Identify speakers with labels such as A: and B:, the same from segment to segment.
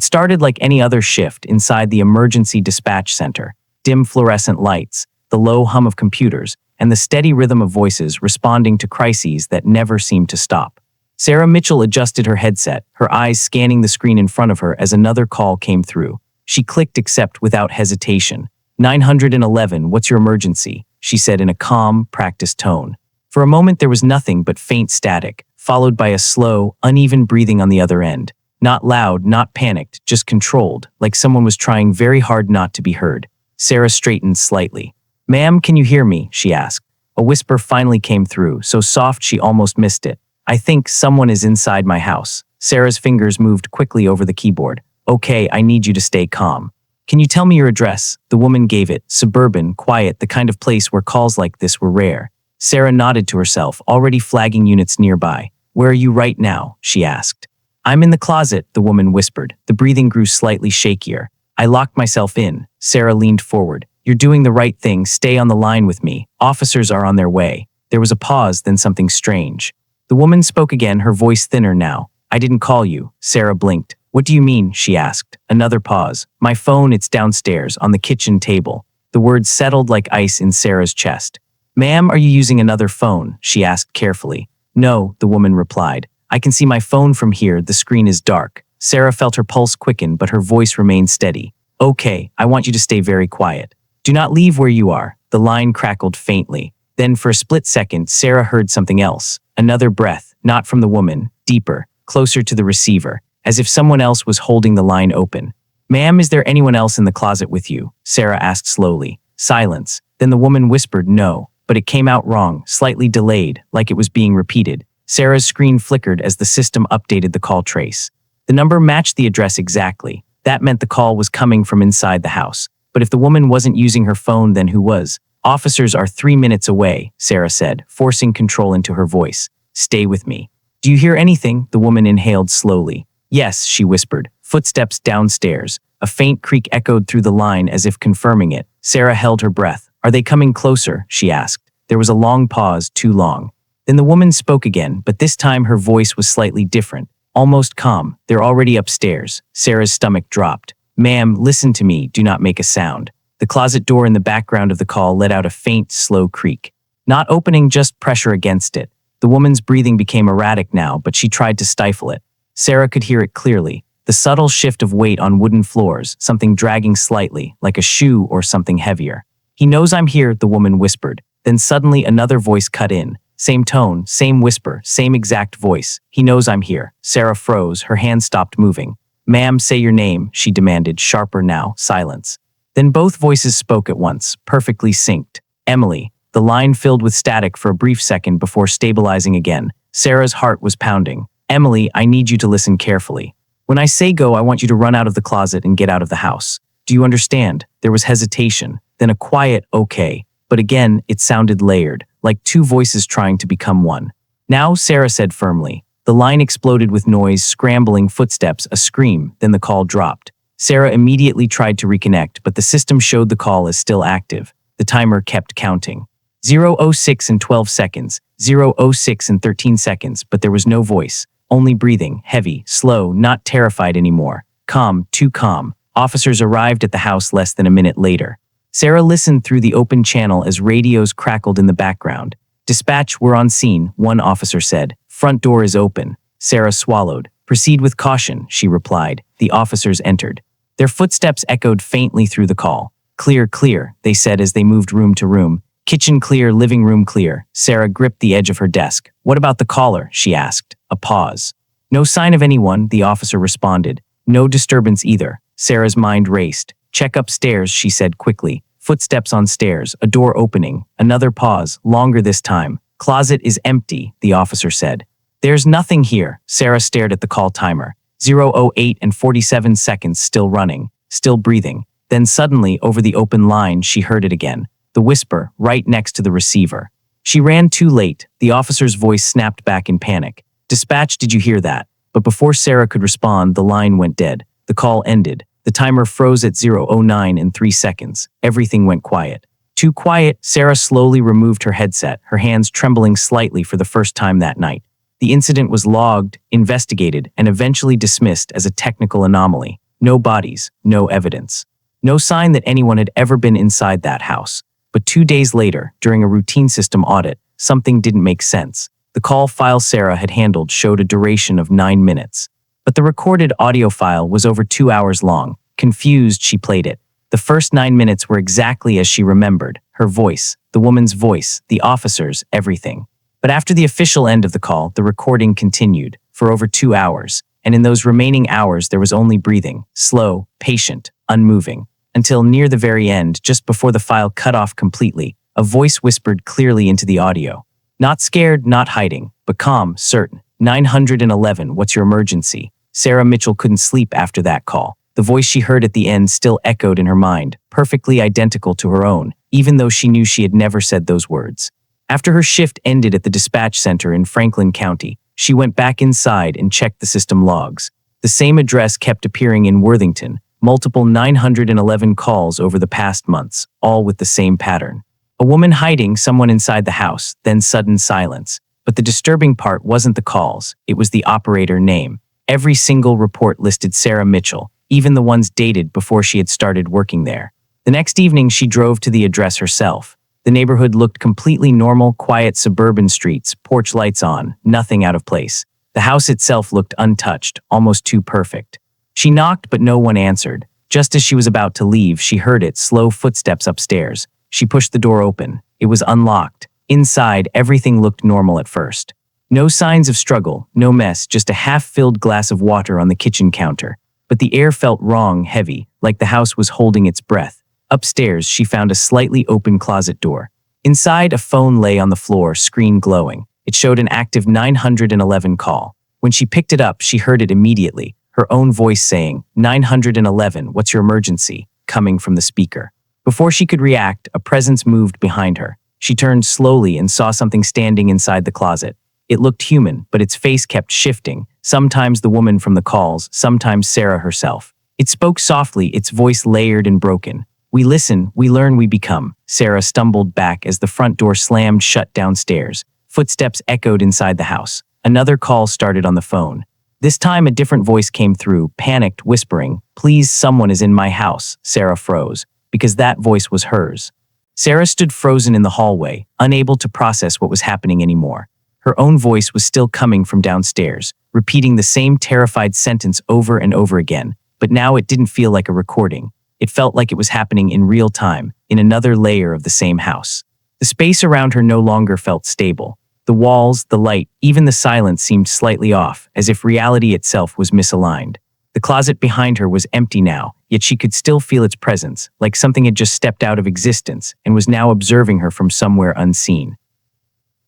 A: It started like any other shift inside the emergency dispatch center. Dim fluorescent lights, the low hum of computers, and the steady rhythm of voices responding to crises that never seemed to stop. Sarah Mitchell adjusted her headset, her eyes scanning the screen in front of her as another call came through. She clicked accept without hesitation. 911, what's your emergency? She said in a calm, practiced tone. For a moment there was nothing but faint static, followed by a slow, uneven breathing on the other end. Not loud, not panicked, just controlled, like someone was trying very hard not to be heard. Sarah straightened slightly. "Ma'am, can you hear me?" she asked. A whisper finally came through, so soft she almost missed it. "I think someone is inside my house." Sarah's fingers moved quickly over the keyboard. "Okay, I need you to stay calm. Can you tell me your address?" The woman gave it, suburban, quiet, the kind of place where calls like this were rare. Sarah nodded to herself, already flagging units nearby. "Where are you right now?" she asked. "I'm in the closet," the woman whispered. The breathing grew slightly shakier. "I locked myself in." Sarah leaned forward. "You're doing the right thing. Stay on the line with me. Officers are on their way." There was a pause, then something strange. The woman spoke again, her voice thinner now. "I didn't call you." Sarah blinked. "What do you mean?" she asked. Another pause. "My phone, it's downstairs, on the kitchen table." The words settled like ice in Sarah's chest. "Ma'am, are you using another phone?" she asked carefully. "No," the woman replied. "I can see my phone from here. The screen is dark." Sarah felt her pulse quicken, but her voice remained steady. "Okay, I want you to stay very quiet. Do not leave where you are." The line crackled faintly. Then for a split second, Sarah heard something else. Another breath, not from the woman, deeper, closer to the receiver, as if someone else was holding the line open. "Ma'am, is there anyone else in the closet with you?" Sarah asked slowly. Silence. Then the woman whispered no, but it came out wrong, slightly delayed, like it was being repeated. Sarah's screen flickered as the system updated the call trace. The number matched the address exactly. That meant the call was coming from inside the house. But if the woman wasn't using her phone, then who was? "Officers are 3 minutes away," Sarah said, forcing control into her voice. "Stay with me." "Do you hear anything?" The woman inhaled slowly. "Yes," she whispered. Footsteps downstairs. A faint creak echoed through the line as if confirming it. Sarah held her breath. "Are they coming closer?" she asked. There was a long pause, too long. Then the woman spoke again, but this time her voice was slightly different, almost calm. "They're already upstairs." Sarah's stomach dropped. "Ma'am, listen to me. Do not make a sound." The closet door in the background of the call let out a faint, slow creak. Not opening, just pressure against it. The woman's breathing became erratic now, but she tried to stifle it. Sarah could hear it clearly. The subtle shift of weight on wooden floors, something dragging slightly, like a shoe or something heavier. "He knows I'm here," the woman whispered. Then suddenly another voice cut in. Same tone, same whisper, same exact voice. "He knows I'm here." Sarah froze, her hand stopped moving. "Ma'am, say your name," she demanded, sharper now. Silence. Then both voices spoke at once, perfectly synced. "Emily." The line filled with static for a brief second before stabilizing again. Sarah's heart was pounding. "Emily, I need you to listen carefully. When I say go, I want you to run out of the closet and get out of the house. Do you understand?" There was hesitation, then a quiet "okay." But again, it sounded layered, like two voices trying to become one. "Now," Sarah said firmly. The line exploded with noise, scrambling footsteps, a scream, then the call dropped. Sarah immediately tried to reconnect, but the system showed the call as still active. The timer kept counting. 0:06 and 12 seconds, 0:06 and 13 seconds, but there was no voice. Only breathing, heavy, slow, not terrified anymore. Calm, too calm. Officers arrived at the house less than a minute later. Sarah listened through the open channel as radios crackled in the background. "Dispatch, we're on scene," one officer said. "Front door is open." Sarah swallowed. "Proceed with caution," she replied. The officers entered. Their footsteps echoed faintly through the call. "Clear, clear," they said as they moved room to room. "Kitchen clear, living room clear." Sarah gripped the edge of her desk. "What about the caller?" she asked. A pause. "No sign of anyone," the officer responded. "No disturbance either." Sarah's mind raced. "Check upstairs," she said quickly. Footsteps on stairs, a door opening. Another pause, longer this time. "Closet is empty," the officer said. "There's nothing here." Sarah stared at the call timer. 0:08 and 47 seconds still running, still breathing. Then suddenly, over the open line, she heard it again. The whisper, right next to the receiver. She ran too late. The officer's voice snapped back in panic. "Dispatch, did you hear that?" But before Sarah could respond, the line went dead. The call ended. The timer froze at 0:09 and 3 seconds. Everything went quiet. Too quiet, Sarah slowly removed her headset, her hands trembling slightly for the first time that night. The incident was logged, investigated, and eventually dismissed as a technical anomaly. No bodies, no evidence. No sign that anyone had ever been inside that house. But 2 days later, during a routine system audit, something didn't make sense. The call file Sarah had handled showed a duration of 9 minutes. But the recorded audio file was over 2 hours long. Confused, she played it. The first 9 minutes were exactly as she remembered. Her voice, the woman's voice, the officers, everything. But after the official end of the call, the recording continued for over 2 hours. And in those remaining hours, there was only breathing, slow, patient, unmoving. Until near the very end, just before the file cut off completely, a voice whispered clearly into the audio. Not scared, not hiding, but calm, certain. 911, what's your emergency? Sarah Mitchell couldn't sleep after that call. The voice she heard at the end still echoed in her mind, perfectly identical to her own, even though she knew she had never said those words. After her shift ended at the dispatch center in Franklin County, she went back inside and checked the system logs. The same address kept appearing in Worthington, multiple 911 calls over the past months, all with the same pattern. A woman hiding, someone inside the house, then sudden silence. But the disturbing part wasn't the calls, it was the operator name. Every single report listed Sarah Mitchell, even the ones dated before she had started working there. The next evening, she drove to the address herself. The neighborhood looked completely normal, quiet suburban streets, porch lights on, nothing out of place. The house itself looked untouched, almost too perfect. She knocked, but no one answered. Just as she was about to leave, she heard it, slow footsteps upstairs. She pushed the door open. It was unlocked. Inside, everything looked normal at first. No signs of struggle, no mess, just a half-filled glass of water on the kitchen counter. But the air felt wrong, heavy, like the house was holding its breath. Upstairs, she found a slightly open closet door. Inside, a phone lay on the floor, screen glowing. It showed an active 911 call. When she picked it up, she heard it immediately, her own voice saying, 911, what's your emergency? Coming from the speaker. Before she could react, a presence moved behind her. She turned slowly and saw something standing inside the closet. It looked human, but its face kept shifting, sometimes the woman from the calls, sometimes Sarah herself. It spoke softly, its voice layered and broken. We listen, we learn, we become. Sarah stumbled back as the front door slammed shut downstairs. Footsteps echoed inside the house. Another call started on the phone. This time a different voice came through, panicked, whispering, please, someone is in my house. Sarah froze, because that voice was hers. Sarah stood frozen in the hallway, unable to process what was happening anymore. Her own voice was still coming from downstairs, repeating the same terrified sentence over and over again, but now it didn't feel like a recording. It felt like it was happening in real time, in another layer of the same house. The space around her no longer felt stable. The walls, the light, even the silence seemed slightly off, as if reality itself was misaligned. The closet behind her was empty now, yet she could still feel its presence, like something had just stepped out of existence and was now observing her from somewhere unseen.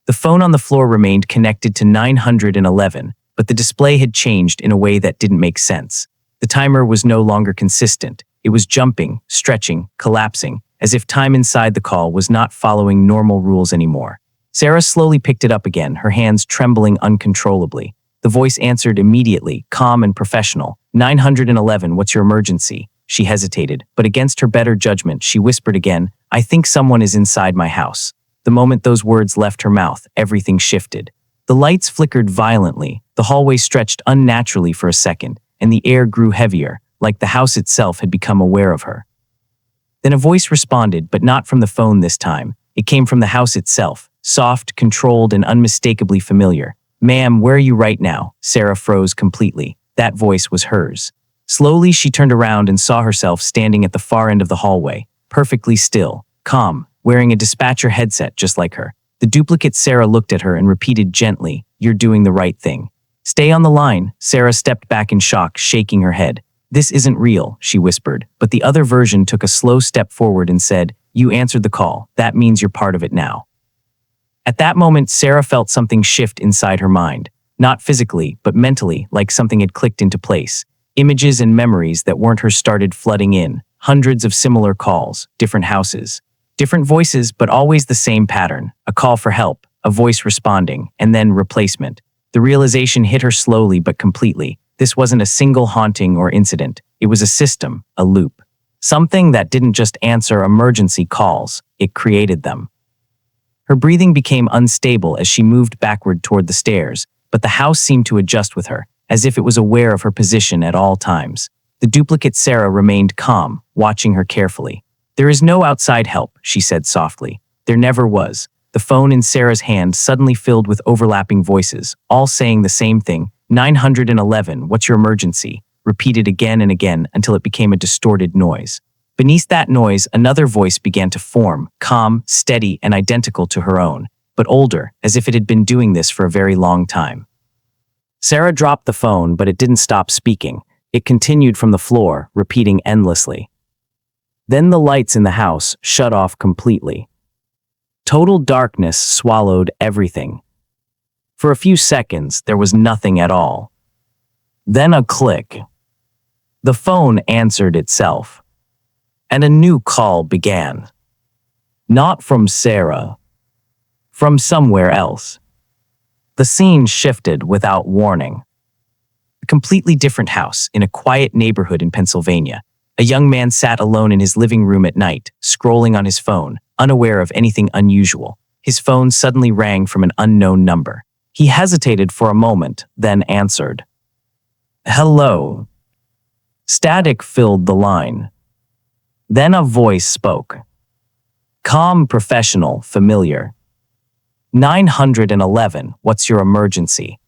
A: The phone on the floor remained connected to 911, but the display had changed in a way that didn't make sense. The timer was no longer consistent. It was jumping, stretching, collapsing, as if time inside the call was not following normal rules anymore. Sarah slowly picked it up again, her hands trembling uncontrollably. The voice answered immediately, calm and professional. 911, what's your emergency? She hesitated, but against her better judgment, she whispered again, I think someone is inside my house. The moment those words left her mouth, everything shifted. The lights flickered violently, the hallway stretched unnaturally for a second, and the air grew heavier, like the house itself had become aware of her. Then a voice responded, but not from the phone this time. It came from the house itself, soft, controlled, and unmistakably familiar. Ma'am, where are you right now? Sarah froze completely. That voice was hers. Slowly, she turned around and saw herself standing at the far end of the hallway, perfectly still, calm, wearing a dispatcher headset just like her. The duplicate Sarah looked at her and repeated gently, you're doing the right thing. Stay on the line. Sarah stepped back in shock, shaking her head. This isn't real, she whispered, but the other version took a slow step forward and said, you answered the call. That means you're part of it now. At that moment, Sarah felt something shift inside her mind. Not physically, but mentally, like something had clicked into place. Images and memories that weren't hers started flooding in. Hundreds of similar calls, different houses. Different voices, but always the same pattern. A call for help, a voice responding, and then replacement. The realization hit her slowly but completely. This wasn't a single haunting or incident. It was a system, a loop. Something that didn't just answer emergency calls, it created them. Her breathing became unstable as she moved backward toward the stairs, but the house seemed to adjust with her, as if it was aware of her position at all times. The duplicate Sarah remained calm, watching her carefully. "There is no outside help," she said softly. There never was. The phone in Sarah's hand suddenly filled with overlapping voices, all saying the same thing: 911, what's your emergency? Repeated again and again until it became a distorted noise. Beneath that noise, another voice began to form, calm, steady, and identical to her own, but older, as if it had been doing this for a very long time. Sarah dropped the phone, but it didn't stop speaking. It continued from the floor, repeating endlessly. Then the lights in the house shut off completely. Total darkness swallowed everything. For a few seconds, there was nothing at all. Then a click. The phone answered itself. And a new call began. Not from Sarah. From somewhere else. The scene shifted without warning. A completely different house in a quiet neighborhood in Pennsylvania. A young man sat alone in his living room at night, scrolling on his phone, unaware of anything unusual. His phone suddenly rang from an unknown number. He hesitated for a moment, then answered. "Hello." Static filled the line. Then a voice spoke. Calm, professional, familiar. 911, what's your emergency?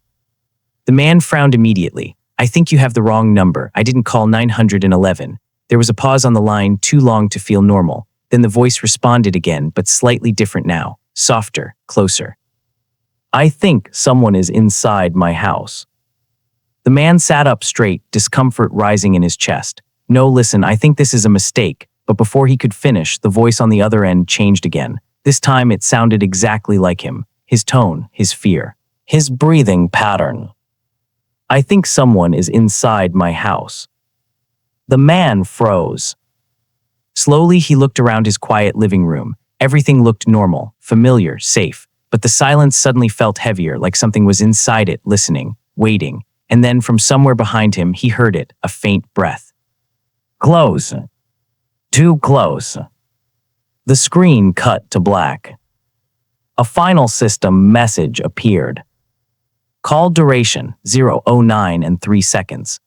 A: The man frowned immediately. "I think you have the wrong number. I didn't call 911. There was a pause on the line, too long to feel normal. Then the voice responded again, but slightly different now, softer, closer. "I think someone is inside my house." The man sat up straight, discomfort rising in his chest. "No, listen, I think this is a mistake." But before he could finish, the voice on the other end changed again. This time it sounded exactly like him. His tone, his fear, his breathing pattern. "I think someone is inside my house." The man froze. Slowly, he looked around his quiet living room. Everything looked normal, familiar, safe. But the silence suddenly felt heavier, like something was inside it, listening, waiting. And then from somewhere behind him, he heard it, a faint breath. "Close. Too close." The screen cut to black. A final system message appeared. Call duration, 009 and 3 seconds.